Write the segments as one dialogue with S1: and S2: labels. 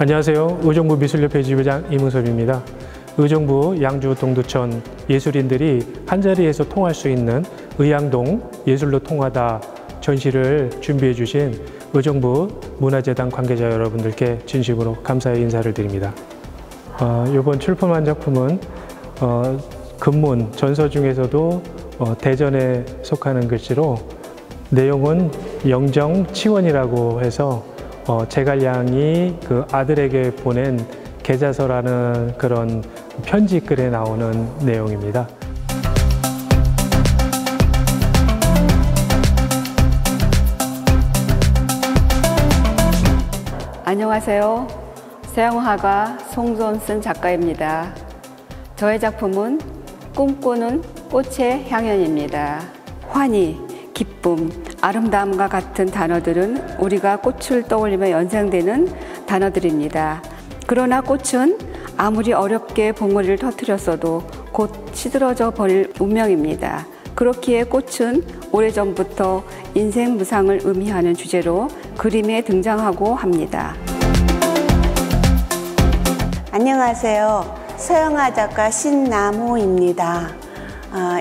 S1: 안녕하세요. 의정부 미술협회 지부장 이문섭입니다. 의정부 양주 동두천 예술인들이 한자리에서 통할 수 있는 의양동 예술로 통하다 전시를 준비해 주신 의정부 문화재단 관계자 여러분들께 진심으로 감사의 인사를 드립니다. 이번 출품한 작품은 금문, 전서 중에서도 대전에 속하는 글씨로 내용은 영정치원이라고 해서 제갈량이 그 아들에게 보낸 계자서라는 그런 편지글에 나오는 내용입니다.
S2: 안녕하세요. 서양화가 송존슨 작가입니다. 저의 작품은 꿈꾸는 꽃의 향연입니다. 환희, 기쁨, 아름다움과 같은 단어들은 우리가 꽃을 떠올리며 연상되는 단어들입니다. 그러나 꽃은 아무리 어렵게 봉우리를 터뜨렸어도 곧 시들어져 버릴 운명입니다. 그렇기에 꽃은 오래전부터 인생 무상을 의미하는 주제로 그림에 등장하고 합니다.
S3: 안녕하세요. 서양화 작가 신나무입니다.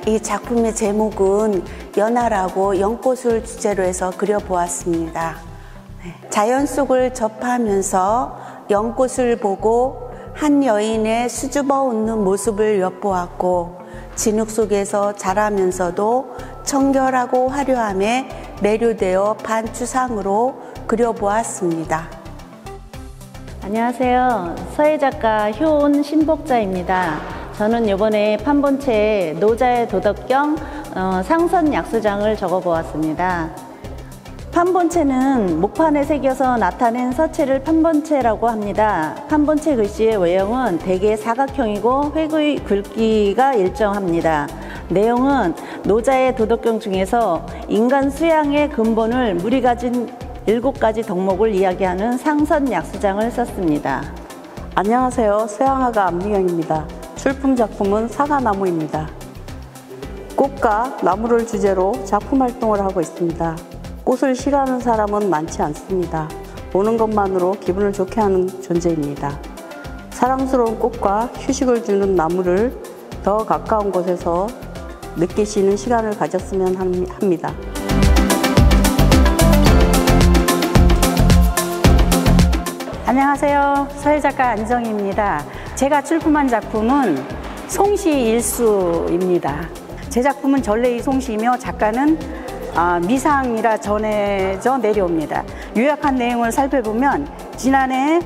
S3: 이 작품의 제목은 연하라고 연꽃을 주제로 해서 그려보았습니다. 자연 속을 접하면서 연꽃을 보고 한 여인의 수줍어 웃는 모습을 엿보았고 진흙 속에서 자라면서도 청결하고 화려함에 매료되어 반추상으로 그려보았습니다.
S4: 안녕하세요. 서예 작가 효온 신복자입니다. 저는 이번에 판본체에 노자의 도덕경 상선 약수장을 적어보았습니다. 판본체는 목판에 새겨서 나타낸 서체를 판본체라고 합니다. 판본체 글씨의 외형은 대개 사각형이고 획의 굵기가 일정합니다. 내용은 노자의 도덕경 중에서 인간 수양의 근본을 물이 가진 7가지 덕목을 이야기하는 상선 약수장을 썼습니다.
S5: 안녕하세요. 서양화가 안미경입니다. 출품 작품은 사과나무입니다. 꽃과 나무를 주제로 작품 활동을 하고 있습니다. 꽃을 싫어하는 사람은 많지 않습니다. 보는 것만으로 기분을 좋게 하는 존재입니다. 사랑스러운 꽃과 휴식을 주는 나무를 더 가까운 곳에서 느끼시는 시간을 가졌으면 합니다.
S6: 안녕하세요. 서예작가 안정희입니다. 제가 출품한 작품은 송시일수입니다. 제 작품은 전래의 송시이며 작가는 미상이라 전해져 내려옵니다. 요약한 내용을 살펴보면 지난해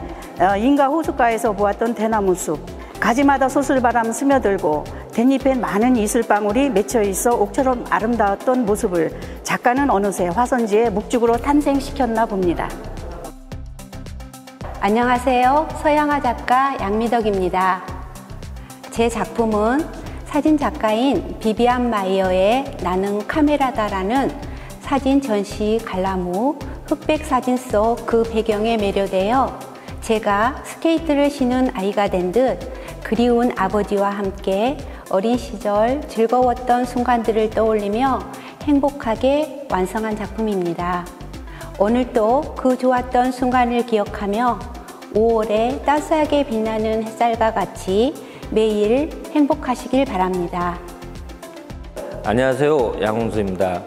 S6: 인가 호숫가에서 보았던 대나무숲, 가지마다 소슬바람 스며들고 댄잎엔 많은 이슬방울이 맺혀 있어 옥처럼 아름다웠던 모습을 작가는 어느새 화선지에 묵죽으로 탄생시켰나 봅니다.
S7: 안녕하세요. 서양화 작가 양미덕입니다. 제 작품은 사진 작가인 비비안 마이어의 나는 카메라다라는 사진 전시 관람 후 흑백 사진 속 그 배경에 매료되어 제가 스케이트를 신은 아이가 된 듯 그리운 아버지와 함께 어린 시절 즐거웠던 순간들을 떠올리며 행복하게 완성한 작품입니다. 오늘도 그 좋았던 순간을 기억하며 5월에 따스하게 빛나는 햇살과 같이 매일 행복하시길 바랍니다.
S8: 안녕하세요. 양홍수입니다.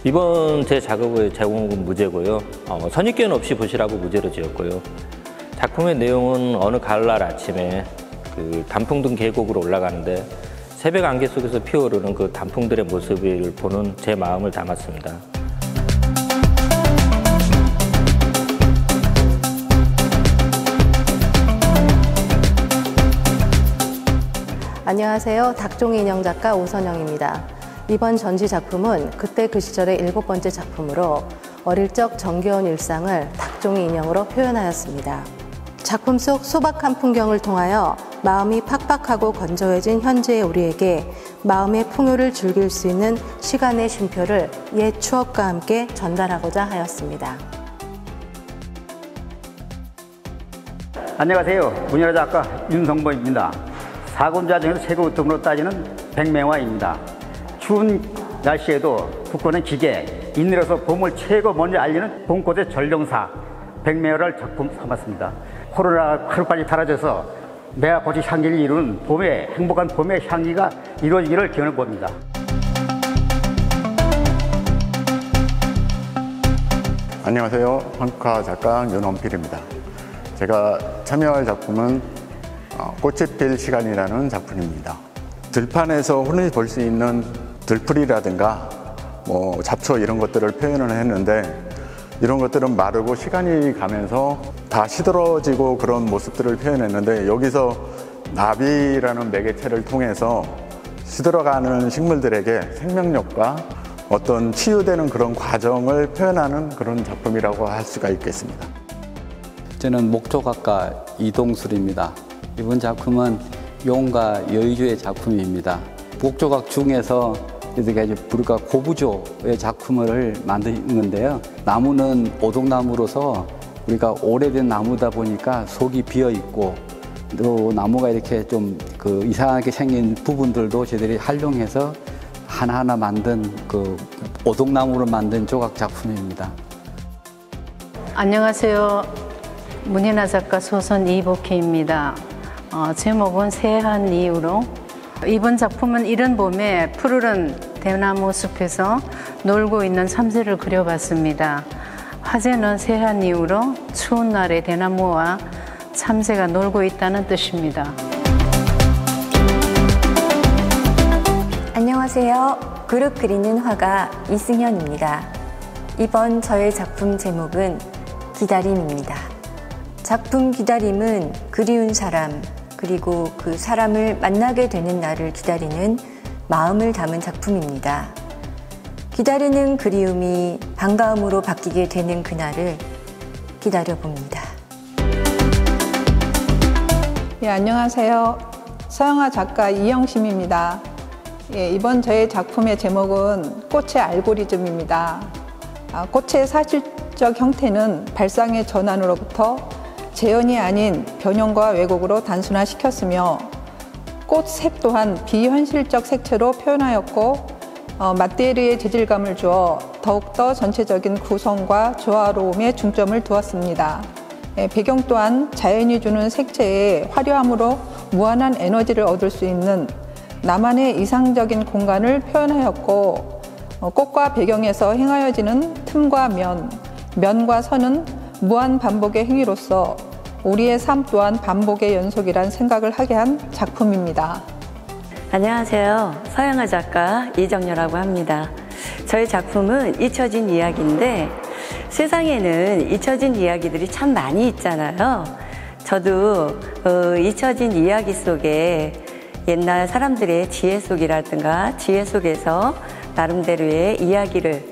S8: 이번 제 작업의 제목은 무제고요. 선입견 없이 보시라고 무제로 지었고요. 작품의 내용은 어느 가을날 아침에 그 단풍등 계곡으로 올라가는데 새벽 안개 속에서 피어오르는 그 단풍들의 모습을 보는 제 마음을 담았습니다.
S9: 안녕하세요. 닭종이 인형 작가 오선영입니다. 이번 전시 작품은 그때 그 시절의 7번째 작품으로 어릴 적 정겨운 일상을 닭종이 인형으로 표현하였습니다. 작품 속 소박한 풍경을 통하여 마음이 팍팍하고 건조해진 현재의 우리에게 마음의 풍요를 즐길 수 있는 시간의 쉼표를 옛 추억과 함께 전달하고자 하였습니다.
S10: 안녕하세요. 문예라 작가 윤성범입니다. 사군자 중에서 최고 우등으로 따지는 백맹화입니다. 추운 날씨에도 국권은 기계, 인내로서 봄을 최고 먼저 알리는 봄꽃의 전령사 백맹화를 작품 삼았습니다. 코로나 하루빨리 사라져서 매화 꽃이 향기를 이루는 봄의 행복한 봄의 향기가 이루어지기를 기원해 봅니다.
S11: 안녕하세요. 한국화 작가 윤원필입니다. 제가 참여할 작품은 꽃이 필 시간이라는 작품입니다. 들판에서 흔히 볼 수 있는 들풀이라든가 잡초 이런 것들을 표현을 했는데, 이런 것들은 마르고 시간이 가면서 다 시들어지고 그런 모습들을 표현했는데, 여기서 나비라는 매개체를 통해서 시들어가는 식물들에게 생명력과 어떤 치유되는 그런 과정을 표현하는 그런 작품이라고 할 수가 있겠습니다.
S12: 저는 목조각가 이동술입니다. 이번 작품은 용과 여의주의 작품입니다. 목조각 중에서 우리가 고부조의 작품을 만드는데요. 나무는 오동나무로서 우리가 오래된 나무다 보니까 속이 비어 있고, 또 나무가 이렇게 좀 이상하게 생긴 부분들도 저희들이 활용해서 하나하나 만든 오동나무로 만든 조각 작품입니다.
S13: 안녕하세요. 문희나 작가 소설 이복희입니다. 제목은 새한 이후로. 이번 작품은 이른 봄에 푸르른 대나무 숲에서 놀고 있는 참새를 그려봤습니다. 화제는 새한 이후로 추운 날에 대나무와 참새가 놀고 있다는 뜻입니다.
S14: 안녕하세요. 그룹 그리는 화가 이승현입니다. 이번 저의 작품 제목은 기다림입니다. 작품 기다림은 그리운 사람, 그리고 그 사람을 만나게 되는 날을 기다리는 마음을 담은 작품입니다. 기다리는 그리움이 반가움으로 바뀌게 되는 그날을 기다려봅니다.
S15: 예, 안녕하세요. 서영아 작가 이영심입니다. 예, 이번 저의 작품의 제목은 꽃의 알고리즘입니다. 꽃의 사실적 형태는 발상의 전환으로부터 재현이 아닌 변형과 왜곡으로 단순화시켰으며, 꽃색 또한 비현실적 색채로 표현하였고, 마테리의 재질감을 주어 더욱더 전체적인 구성과 조화로움에 중점을 두었습니다. 배경 또한 자연이 주는 색채의 화려함으로 무한한 에너지를 얻을 수 있는 나만의 이상적인 공간을 표현하였고, 꽃과 배경에서 행하여지는 틈과 면과 선은 무한 반복의 행위로서 우리의 삶 또한 반복의 연속이란 생각을 하게 한 작품입니다.
S16: 안녕하세요. 서영아 작가 이정녀라고 합니다. 저의 작품은 잊혀진 이야기인데, 세상에는 잊혀진 이야기들이 참 많이 있잖아요. 저도 잊혀진 이야기 속에 옛날 사람들의 지혜 속이라든가 지혜 속에서 나름대로의 이야기를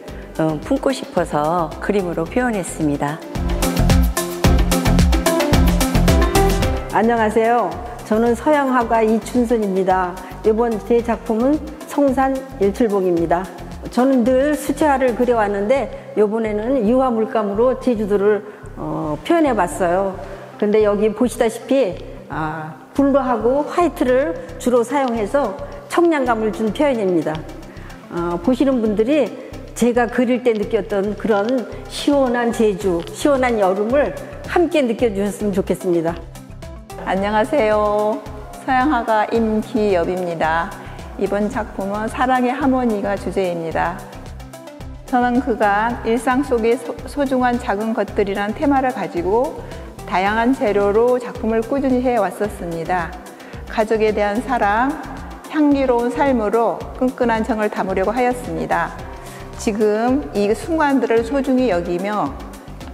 S16: 품고 싶어서 그림으로 표현했습니다.
S17: 안녕하세요. 저는 서양화가 이춘선입니다. 이번 제 작품은 성산일출봉입니다. 저는 늘 수채화를 그려왔는데 이번에는 유화 물감으로 제주도를 표현해 봤어요. 그런데 여기 보시다시피 블루하고 화이트를 주로 사용해서 청량감을 준 표현입니다. 보시는 분들이 제가 그릴 때 느꼈던 그런 시원한 제주, 시원한 여름을 함께 느껴주셨으면 좋겠습니다.
S18: 안녕하세요. 서양화가 임기엽입니다. 이번 작품은 사랑의 하모니가 주제입니다. 저는 그간 일상 속의 소중한 작은 것들이란 테마를 가지고 다양한 재료로 작품을 꾸준히 해왔었습니다. 가족에 대한 사랑, 향기로운 삶으로 끈끈한 정을 담으려고 하였습니다. 지금 이 순간들을 소중히 여기며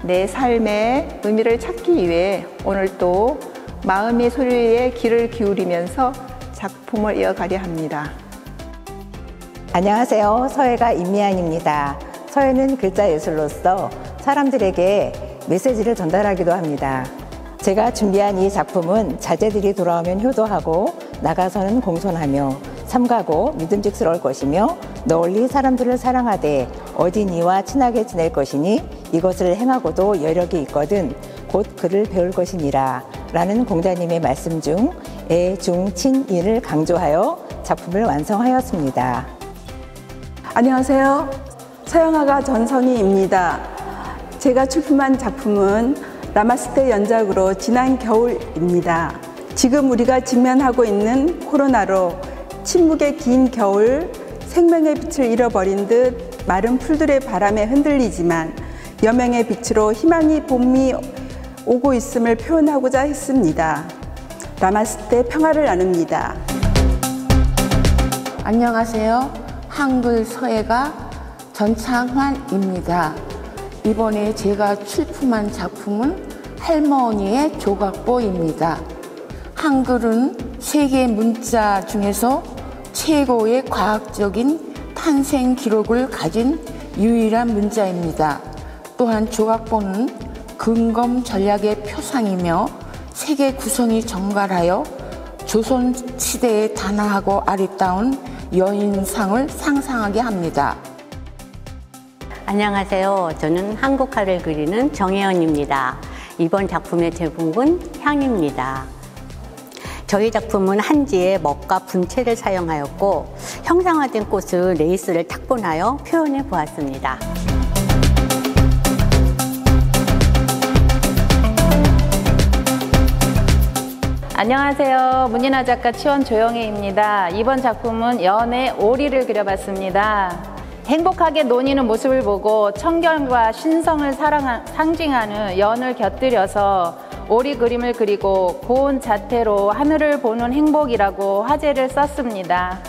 S18: 내 삶의 의미를 찾기 위해 오늘 또 마음의 소리에 귀를 기울이면서 작품을 이어가려 합니다.
S19: 안녕하세요. 서예가 임미안입니다. 서예는 글자 예술로서 사람들에게 메시지를 전달하기도 합니다. 제가 준비한 이 작품은 자제들이 돌아오면 효도하고 나가서는 공손하며 삼가고 믿음직스러울 것이며 널리 사람들을 사랑하되 어디니와 친하게 지낼 것이니 이것을 행하고도 여력이 있거든 곧 그를 배울 것이니라 라는 공자님의 말씀 중 애, 중, 친, 인을 강조하여 작품을 완성하였습니다.
S20: 안녕하세요. 서영화가 전선희입니다. 제가 출품한 작품은 라마스테 연작으로 지난 겨울입니다. 지금 우리가 직면하고 있는 코로나로 침묵의 긴 겨울, 생명의 빛을 잃어버린 듯 마른 풀들의 바람에 흔들리지만 여명의 빛으로 희망이 봄이 오고 있음을 표현하고자 했습니다. 라마스테 평화를 나눕니다.
S21: 안녕하세요. 한글 서예가 전창환입니다. 이번에 제가 출품한 작품은 할머니의 조각보입니다. 한글은 세계 문자 중에서 최고의 과학적인 탄생 기록을 가진 유일한 문자입니다. 또한 조각보는 근검 전략의 표상이며 세계 구성이 정갈하여 조선 시대의 단아하고 아리따운 여인상을 상상하게 합니다.
S22: 안녕하세요. 저는 한국화를 그리는 정혜연입니다. 이번 작품의 제목은 향입니다. 저희 작품은 한지에 먹과 분체를 사용하였고 형상화된 꽃을 레이스를 탁본하여 표현해 보았습니다.
S23: 안녕하세요. 문인화 작가 치원조영혜입니다. 이번 작품은 연의 오리를 그려봤습니다. 행복하게 논이는 모습을 보고 청결과 신성을 상징하는 연을 곁들여서 오리 그림을 그리고 고운 자태로 하늘을 보는 행복이라고 화제를 썼습니다.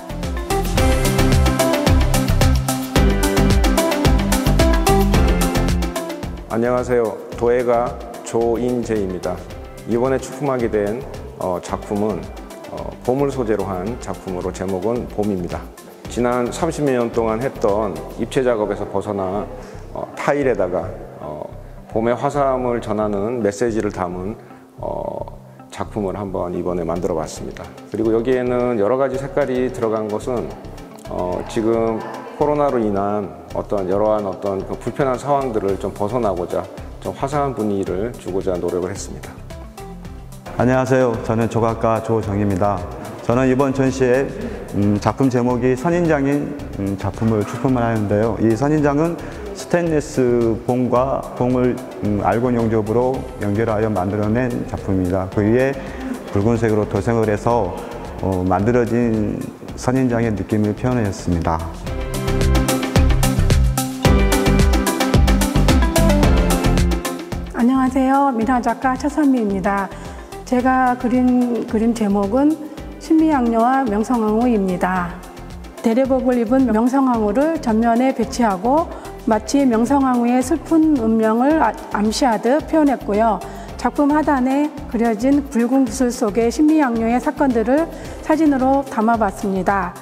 S24: 안녕하세요. 도예가 조인재입니다. 이번에 출품하게 된 작품은 봄을 소재로 한 작품으로 제목은 봄입니다. 지난 30여 년 동안 했던 입체 작업에서 벗어나 타일에다가 봄의 화사함을 전하는 메시지를 담은 작품을 한번 이번에 만들어 봤습니다. 그리고 여기에는 여러 가지 색깔이 들어간 것은 지금 코로나로 인한 여러한 그 불편한 상황들을 좀 벗어나고자 좀 화사한 분위기를 주고자 노력을 했습니다.
S25: 안녕하세요. 저는 조각가 조정입니다. 저는 이번 전시에 작품 제목이 선인장인 작품을 출품을 하는데요. 이 선인장은 스테인리스 봉과 봉을 알곤 용접으로 연결하여 만들어낸 작품입니다. 그 위에 붉은색으로 도색을 해서 만들어진 선인장의 느낌을 표현했습니다.
S26: 안녕하세요. 민화 작가 최선미입니다. 제가 그린 그림 제목은 신미양요와 명성황후입니다. 대례복을 입은 명성황후를 전면에 배치하고 마치 명성황후의 슬픈 운명을 암시하듯 표현했고요. 작품 하단에 그려진 붉은 구슬 속의 신미양요의 사건들을 사진으로 담아봤습니다.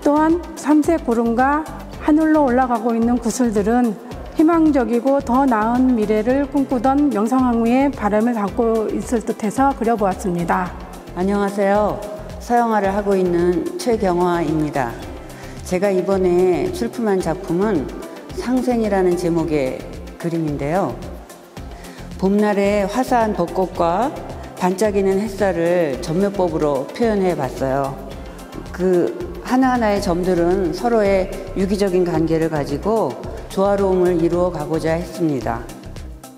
S26: 또한 삼색 구름과 하늘로 올라가고 있는 구슬들은 희망적이고 더 나은 미래를 꿈꾸던 명성황후의 바람을 담고 있을 듯해서 그려보았습니다.
S27: 안녕하세요. 서양화를 하고 있는 최경화입니다. 제가 이번에 출품한 작품은 상생이라는 제목의 그림인데요. 봄날의 화사한 벚꽃과 반짝이는 햇살을 점묘법으로 표현해 봤어요. 그 하나하나의 점들은 서로의 유기적인 관계를 가지고 조화로움을 이루어 가고자 했습니다.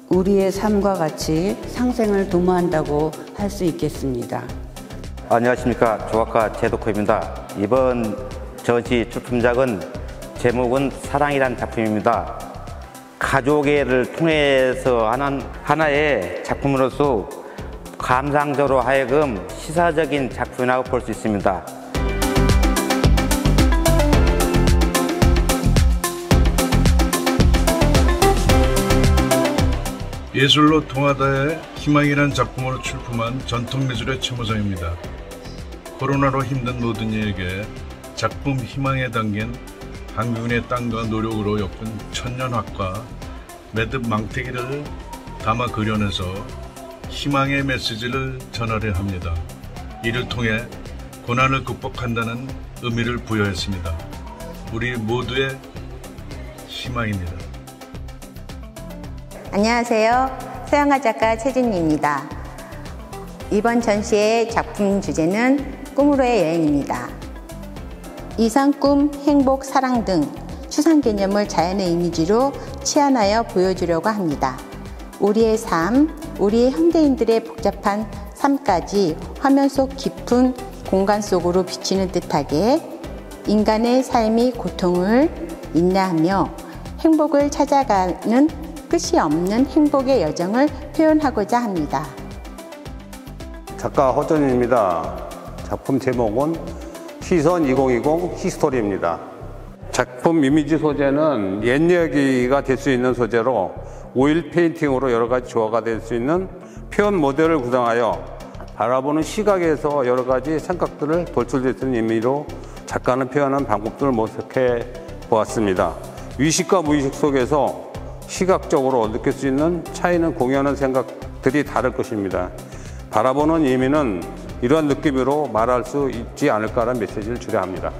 S27: 우리의 삶과 같이 상생을 도모한다고 할 수 있겠습니다.
S28: 안녕하십니까. 조각가 제도코입니다. 이번 전시 출품작은 제목은 사랑이란 작품입니다. 가족애를 통해서 하는 하나의 작품으로서 감상적으로 하여금 시사적인 작품이라고 볼 수 있습니다.
S29: 예술로 통하다의 희망이란 작품으로 출품한 전통미술의 최모성입니다. 코로나로 힘든 모든 이에게 작품 희망에 담긴 한국인의 땀과 노력으로 엮은 천년학과 매듭 망태기를 담아 그려내서 희망의 메시지를 전하려 합니다. 이를 통해 고난을 극복한다는 의미를 부여했습니다. 우리 모두의 희망입니다.
S30: 안녕하세요. 서양화 작가 최진미입니다. 이번 전시의 작품 주제는 꿈으로의 여행입니다. 이상, 꿈, 행복, 사랑 등 추상 개념을 자연의 이미지로 치환하여 보여주려고 합니다. 우리의 삶, 우리의 현대인들의 복잡한 삶까지 화면 속 깊은 공간 속으로 비치는 듯하게 인간의 삶이 고통을 인내하며 행복을 찾아가는 끝이 없는 행복의 여정을 표현하고자 합니다.
S1: 작가 허전입니다. 작품 제목은 시선 2020 히스토리입니다. 작품 이미지 소재는 옛 이야기가 될 수 있는 소재로 오일 페인팅으로 여러 가지 조화가 될 수 있는 표현 모델을 구성하여 바라보는 시각에서 여러 가지 생각들을 돌출될 수 있는 의미로 작가는 표현한 방법들을 모색해 보았습니다. 의식과 무의식 속에서 시각적으로 느낄 수 있는 차이는 공유하는 생각들이 다를 것입니다. 바라보는 의미는 이러한 느낌으로 말할 수 있지 않을까라는 메시지를 주려 합니다.